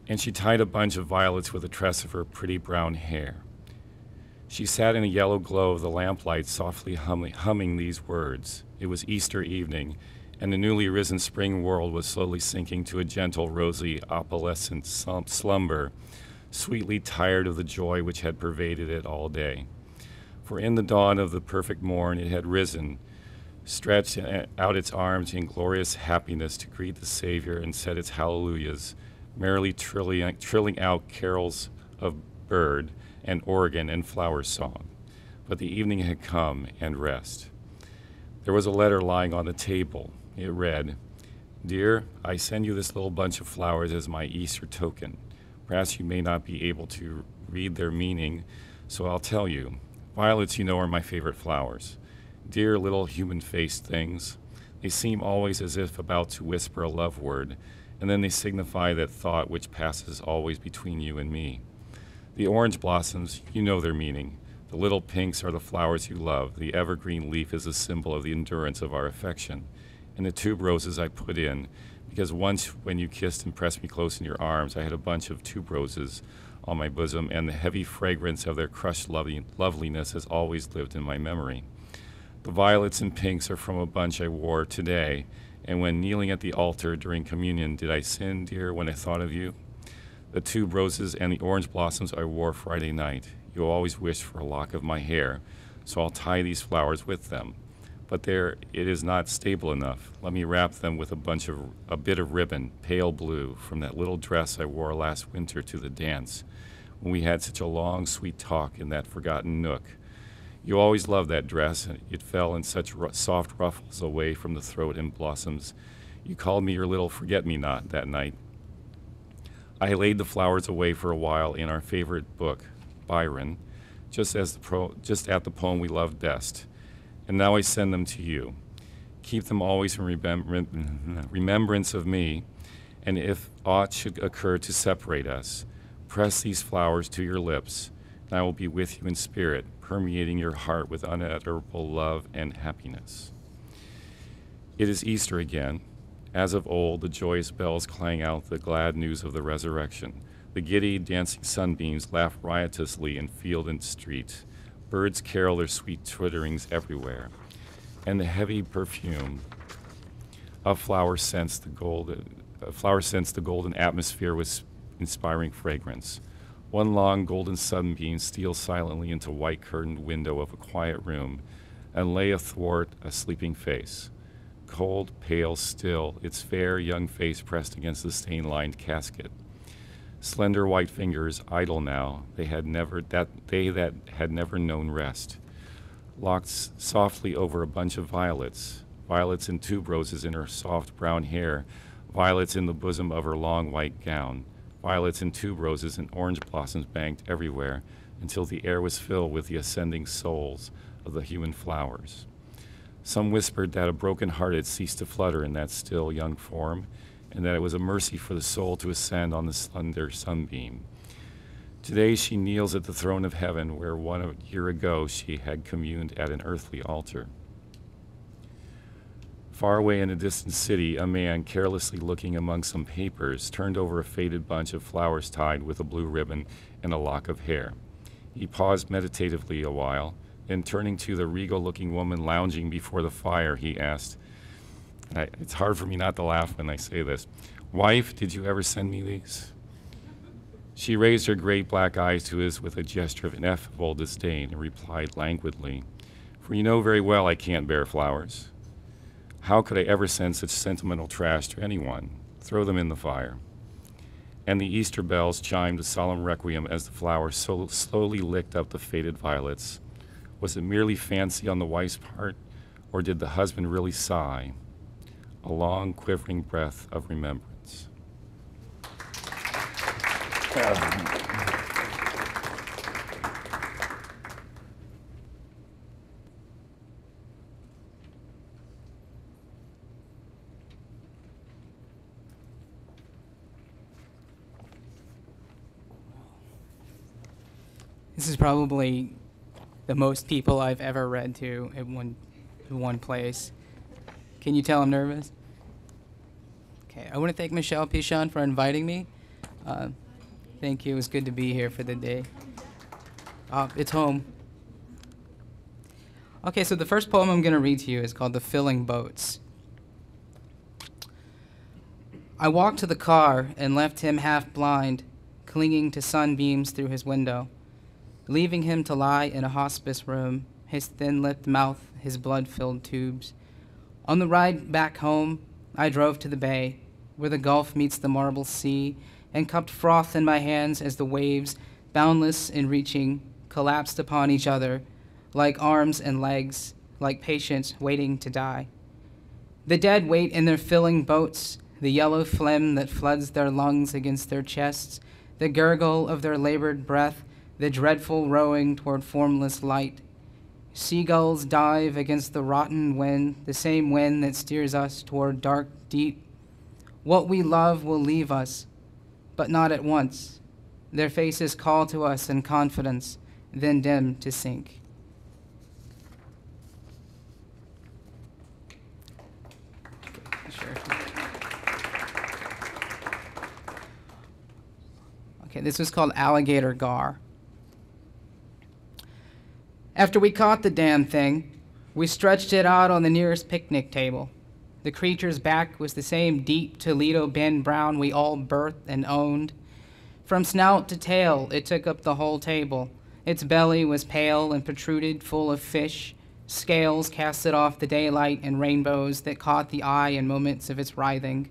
And she tied a bunch of violets with a tress of her pretty brown hair. She sat in a yellow glow of the lamplight, softly humming these words. It was Easter evening, and the newly risen spring world was slowly sinking to a gentle, rosy, opalescent slumber, sweetly tired of the joy which had pervaded it all day. For in the dawn of the perfect morn it had risen, stretched out its arms in glorious happiness to greet the Savior and set its hallelujahs, merrily trilling out carols of bird and organ and flower song. But the evening had come, and rest. There was a letter lying on the table. It read, Dear, I send you this little bunch of flowers as my Easter token. Perhaps you may not be able to read their meaning, so I'll tell you. Violets, you know, are my favorite flowers. Dear little human-faced things. They seem always as if about to whisper a love word, and then they signify that thought which passes always between you and me. The orange blossoms, you know their meaning. The little pinks are the flowers you love. The evergreen leaf is a symbol of the endurance of our affection. And the tuberoses I put in, because once when you kissed and pressed me close in your arms, I had a bunch of tuberoses on my bosom, and the heavy fragrance of their crushed loveliness has always lived in my memory. The violets and pinks are from a bunch I wore today, and when kneeling at the altar during communion, did I sin, dear, when I thought of you? The tuberoses and the orange blossoms I wore Friday night. You always wished for a lock of my hair, so I'll tie these flowers with them. But there, it is not stable enough. Let me wrap them with a bit of ribbon, pale blue, from that little dress I wore last winter to the dance, when we had such a long, sweet talk in that forgotten nook. You always loved that dress, and it fell in such soft ruffles away from the throat and blossoms. You called me your little forget-me-not that night. I laid the flowers away for a while in our favorite book, Byron, just at the poem we loved best. And now I send them to you. Keep them always in remembrance of me, and if aught should occur to separate us, press these flowers to your lips, and I will be with you in spirit, permeating your heart with unutterable love and happiness. It is Easter again. As of old, the joyous bells clang out the glad news of the resurrection. The giddy, dancing sunbeams laugh riotously in field and street. Birds carol their sweet twitterings everywhere. And the heavy perfume of flowers scents the golden atmosphere with inspiring fragrance. One long golden sunbeam steals silently into a white-curtained window of a quiet room and lay athwart a sleeping face. Cold, pale, still, its fair young face pressed against the stain-lined casket. Slender white fingers, idle now, that had never known rest, locked softly over a bunch of violets, violets and tuberoses in her soft brown hair, violets in the bosom of her long white gown, violets and tuberoses and orange blossoms banked everywhere until the air was filled with the ascending souls of the human flowers. Some whispered that a broken heart had ceased to flutter in that still young form, and that it was a mercy for the soul to ascend on the slender sunbeam. Today she kneels at the throne of heaven, where 1 year ago she had communed at an earthly altar. Far away in a distant city, a man, carelessly looking among some papers, turned over a faded bunch of flowers tied with a blue ribbon and a lock of hair. He paused meditatively a while, then turning to the regal-looking woman lounging before the fire, he asked, and it's hard for me not to laugh when I say this, "Wife, did you ever send me these?" She raised her great black eyes to his with a gesture of ineffable disdain and replied languidly, "For you know very well I can't bear flowers. How could I ever send such sentimental trash to anyone? Throw them in the fire." And the Easter bells chimed a solemn requiem as the flowers so slowly licked up the faded violets. Was it merely fancy on the wife's part, or did the husband really sigh? A long, quivering breath of remembrance. This is probably the most people I've ever read to at one place. Can you tell I'm nervous? Okay, I want to thank Michelle Pichon for inviting me. Thank you. It was good to be here for the day. It's home. Okay, so the first poem I'm going to read to you is called The Filling Boats. I walked to the car and left him half blind, clinging to sunbeams through his window, leaving him to lie in a hospice room, his thin-lipped mouth, his blood-filled tubes. On the ride back home, I drove to the bay, where the Gulf meets the marble sea, and cupped froth in my hands as the waves, boundless and reaching, collapsed upon each other, like arms and legs, like patients waiting to die. The dead wait in their filling boats, the yellow phlegm that floods their lungs against their chests, the gurgle of their labored breath, the dreadful rowing toward formless light. Seagulls dive against the rotten wind, the same wind that steers us toward dark deep. What we love will leave us, but not at once. Their faces call to us in confidence, then dim to sink. Okay, this was called Alligator Gar. After we caught the damn thing, we stretched it out on the nearest picnic table. The creature's back was the same deep Toledo Bend brown we all birthed and owned. From snout to tail, it took up the whole table. Its belly was pale and protruded, full of fish. Scales casted off the daylight in rainbows that caught the eye in moments of its writhing.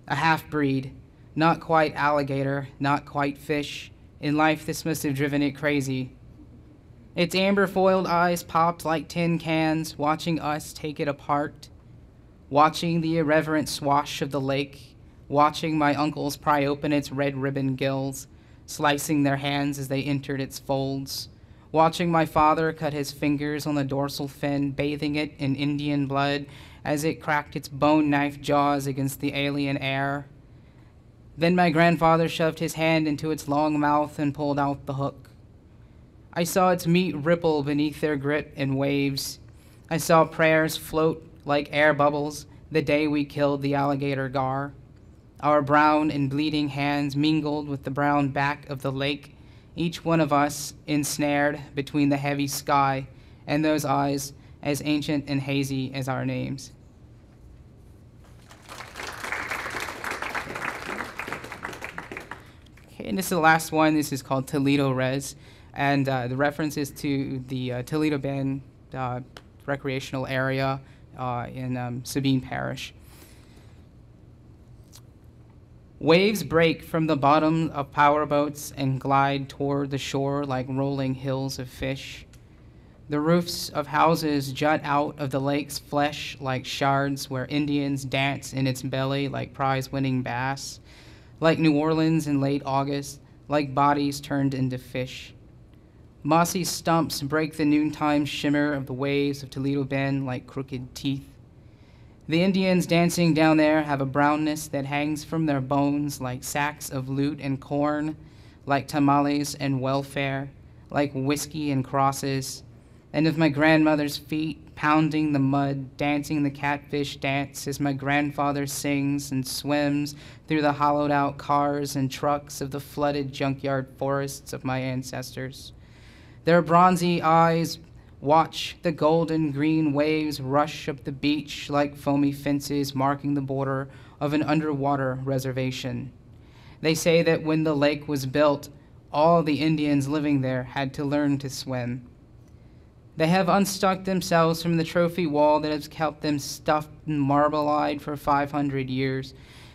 A half-breed, not quite alligator, not quite fish. In life, this must have driven it crazy. Its amber-foiled eyes popped like tin cans, watching us take it apart, watching the irreverent swash of the lake, watching my uncles pry open its red ribbon gills, slicing their hands as they entered its folds, watching my father cut his fingers on the dorsal fin, bathing it in Indian blood as it cracked its bone-knife jaws against the alien air. Then my grandfather shoved his hand into its long mouth and pulled out the hook. I saw its meat ripple beneath their grip in waves. I saw prayers float like air bubbles the day we killed the alligator gar. Our brown and bleeding hands mingled with the brown back of the lake, each one of us ensnared between the heavy sky and those eyes as ancient and hazy as our names. Okay, and this is the last one. This is called Toledo Res. And the reference is to the Toledo Bend recreational area in Sabine Parish. Waves break from the bottom of powerboats and glide toward the shore like rolling hills of fish. The roofs of houses jut out of the lake's flesh like shards where Indians dance in its belly like prize-winning bass, like New Orleans in late August, like bodies turned into fish. Mossy stumps break the noontime shimmer of the waves of Toledo Bend like crooked teeth. The Indians dancing down there have a brownness that hangs from their bones like sacks of loot and corn, like tamales and welfare, like whiskey and crosses. And of my grandmother's feet, pounding the mud, dancing the catfish dance as my grandfather sings and swims through the hollowed-out cars and trucks of the flooded junkyard forests of my ancestors. Their bronzy eyes watch the golden green waves rush up the beach like foamy fences marking the border of an underwater reservation. They say that when the lake was built, all the Indians living there had to learn to swim. They have unstuck themselves from the trophy wall that has kept them stuffed and marble-eyed for 500 years.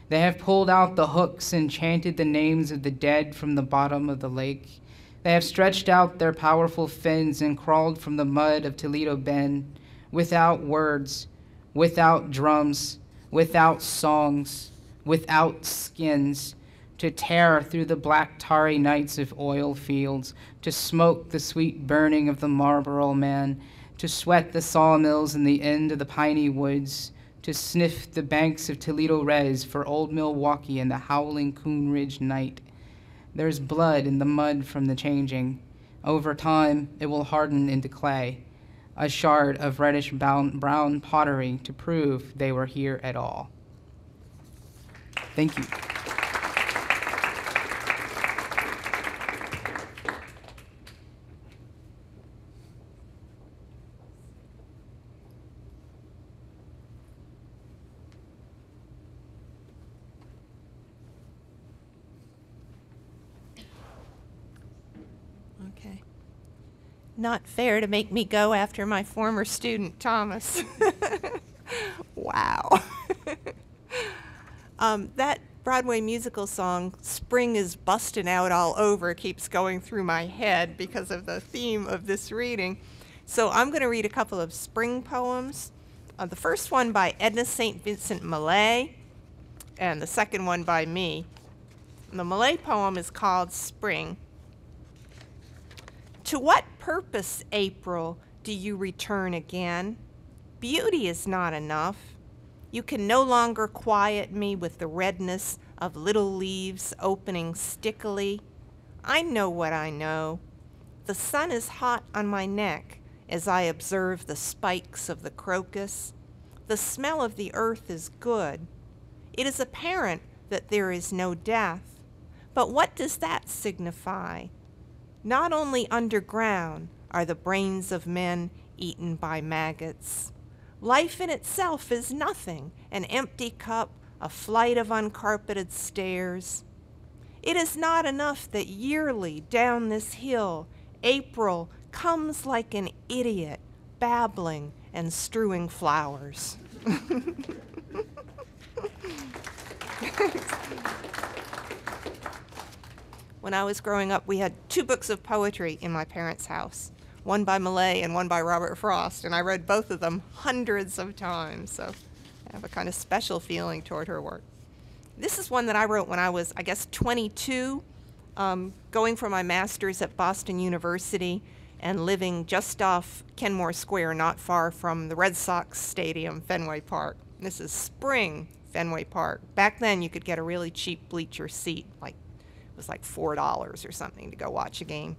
They have pulled out the hooks and chanted the names of the dead from the bottom of the lake. They have stretched out their powerful fins and crawled from the mud of Toledo Bend, without words, without drums, without songs, without skins, to tear through the black tarry nights of oil fields, to smoke the sweet burning of the Marlboro Man, to sweat the sawmills in the end of the piney woods, to sniff the banks of Toledo Res for old Milwaukee in the howling Coon Ridge night. There's blood in the mud from the changing. Over time, it will harden into clay, a shard of reddish brown pottery to prove they were here at all. Thank you. Okay. Not fair to make me go after my former student, Thomas. Wow. That Broadway musical song, Spring is Bustin' Out All Over, keeps going through my head because of the theme of this reading. So I'm going to read a couple of spring poems. The first one by Edna St. Vincent Millay, and the second one by me. The Millay poem is called Spring. To what purpose, April, do you return again? Beauty is not enough. You can no longer quiet me with the redness of little leaves opening stickily. I know what I know. The sun is hot on my neck as I observe the spikes of the crocus. The smell of the earth is good. It is apparent that there is no death. But what does that signify? Not only underground are the brains of men eaten by maggots. Life in itself is nothing, an empty cup, a flight of uncarpeted stairs. It is not enough that yearly down this hill, April comes like an idiot, babbling and strewing flowers. When I was growing up, we had 2 books of poetry in my parents' house, one by Millay and one by Robert Frost, and I read both of them hundreds of times, so I have a kind of special feeling toward her work. This is one that I wrote when I was, I guess, 22, going for my master's at Boston University and living just off Kenmore Square, not far from the Red Sox Stadium, Fenway Park. This is spring Fenway Park. Back then, you could get a really cheap bleacher seat, it was like $4 or something to go watch a game.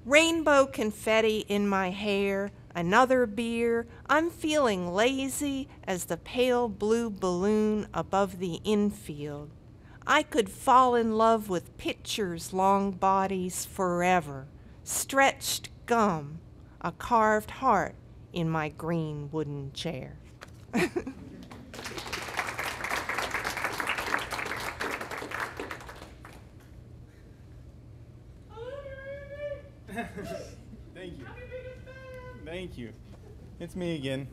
Rainbow confetti in my hair, another beer. I'm feeling lazy as the pale blue balloon above the infield. I could fall in love with pictures' long bodies forever. Stretched gum, a carved heart in my green wooden chair. Thank you. Thank you. It's me again.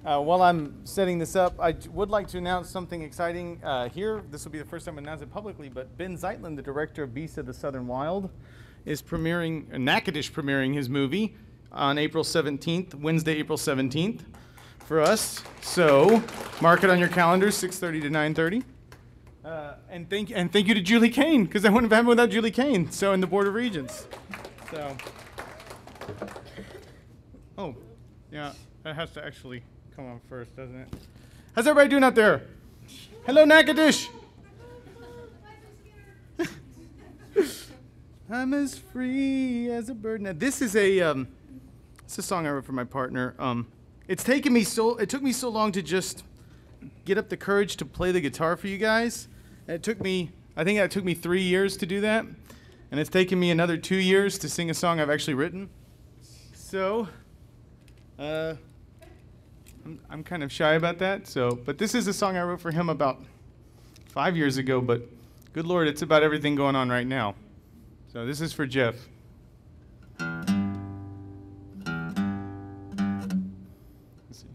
While I'm setting this up, I would like to announce something exciting here. This will be the first time I announce it publicly, but Ben Zeitlin, the director of Beasts of the Southern Wild, is Natchitoches premiering his movie on April 17th, Wednesday, April 17th for us. So mark it on your calendars, 6:30 to 9:30. And thank you to Julie Kane, because I wouldn't have happened without Julie Kane, so in the Board of Regents. So, oh, yeah, that has to actually come on first, doesn't it? How's everybody doing out there? Hello, Natchitoches. I'm as free as a bird. Now, this is it's a song I wrote for my partner. It took me so long to just get up the courage to play the guitar for you guys. And I think it took me 3 years to do that. And it's taken me another 2 years to sing a song I've actually written. So, I'm kind of shy about that. But this is a song I wrote for him about 5 years ago. But good Lord, it's about everything going on right now. So this is for Jeff. Let's see.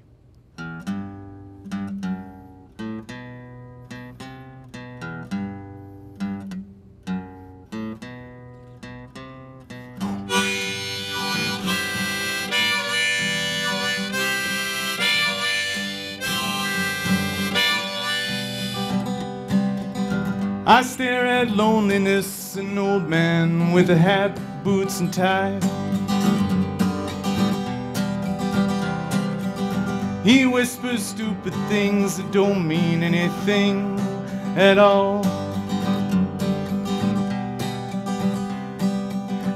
I stare at loneliness, an old man with a hat, boots, and tie. He whispers stupid things that don't mean anything at all.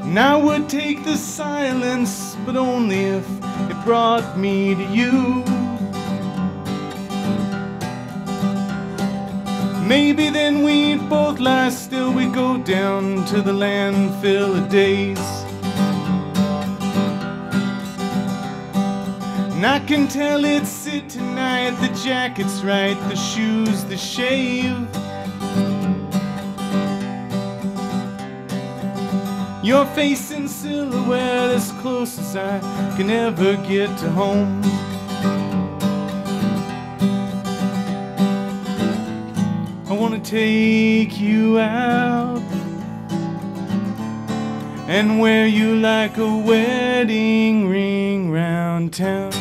And I would take the silence, but only if it brought me to you. Maybe then we'd both lie still, we'd go down to the landfill of days. And I can tell it's it tonight, the jacket's right, the shoes, the shave. Your face in silhouette as close as I can ever get to home. I want to take you out and wear you like a wedding ring round town.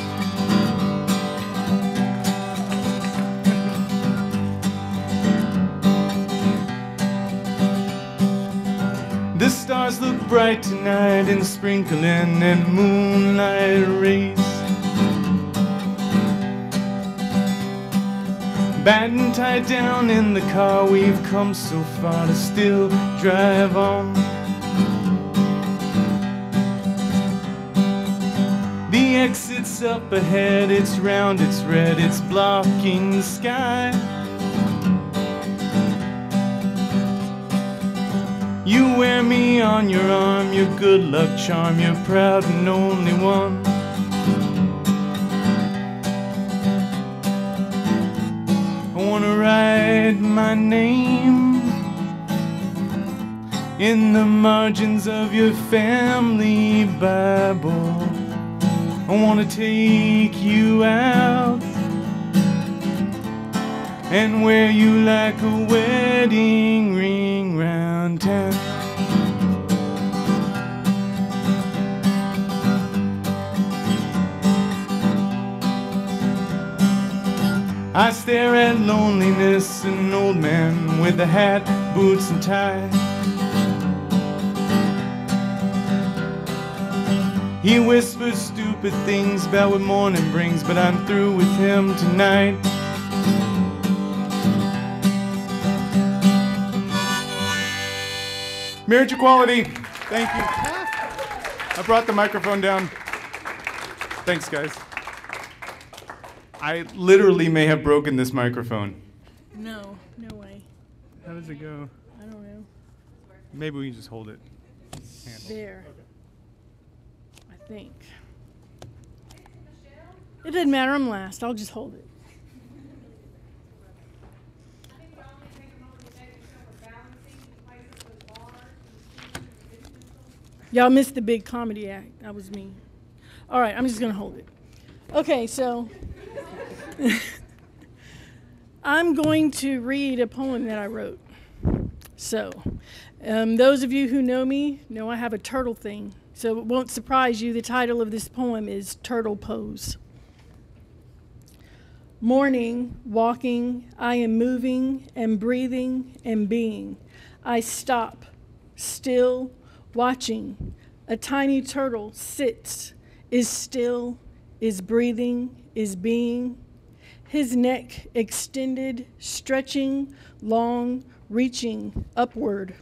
The stars stars look bright tonight and sprinkling and moonlight rays. Batten tied down in the car, we've come so far to still drive on. The exit's up ahead, it's round, it's red, it's blocking the sky. You wear me on your arm, your good luck charm, your proud and only one. I wanna write my name in the margins of your family Bible. I wanna take you out and wear you like a wedding ring round town. I stare at loneliness, an old man with a hat, boots and tie. He whispers stupid things about what morning brings, but I'm through with him tonight. Marriage equality. Thank you. I brought the microphone down. Thanks, guys. I literally may have broken this microphone. No, no way. How does it go? I don't know. Maybe we can just hold it. There. I think. It doesn't matter, I'm last. I'll just hold it. Y'all missed the big comedy act. That was me. All right, I'm just going to hold it. Okay, so I'm going to read a poem that I wrote. So those of you who know me know I have a turtle thing. So it won't surprise you, the title of this poem is Turtle Pose. Morning, walking, I am moving and breathing and being. I stop, still, watching. A tiny turtle sits, is still, is breathing, is being. His neck extended, stretching, long, reaching upward.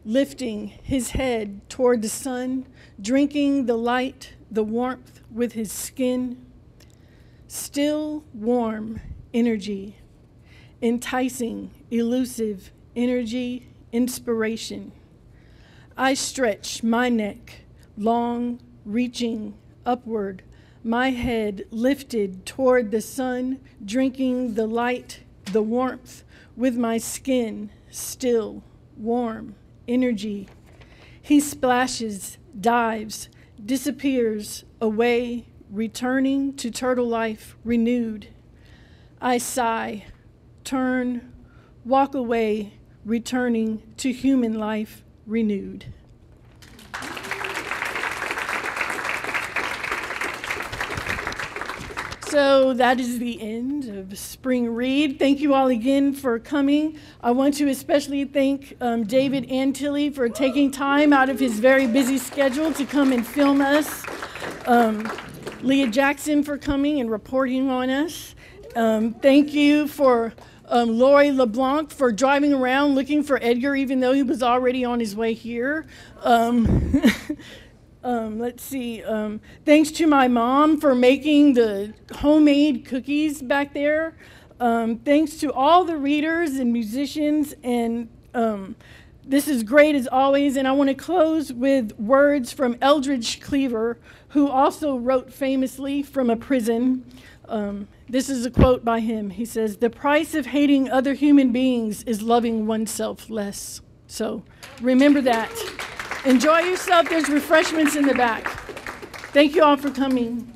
Lifting his head toward the sun, drinking the light, the warmth with his skin. Still warm energy, enticing, elusive energy, inspiration. I stretch my neck, long, reaching upward, my head lifted toward the sun, drinking the light, the warmth with my skin, still warm energy. He splashes, dives, disappears away, returning to turtle life renewed. I sigh, turn, walk away, returning to human life renewed. So that is the end of Spring Read. Thank you all again for coming. I want to especially thank David Antilli for taking time out of his very busy schedule to come and film us. Leah Jackson for coming and reporting on us. Thank you for Lori LeBlanc for driving around looking for Edgar even though he was already on his way here. Let's see. Thanks to my mom for making the homemade cookies back there. Thanks to all the readers and musicians. And this is great as always. And I want to close with words from Eldridge Cleaver, who also wrote famously from a prison. This is a quote by him. He says, "The price of hating other human beings is loving oneself less." So remember that. Enjoy yourself. There's refreshments in the back. Thank you all for coming.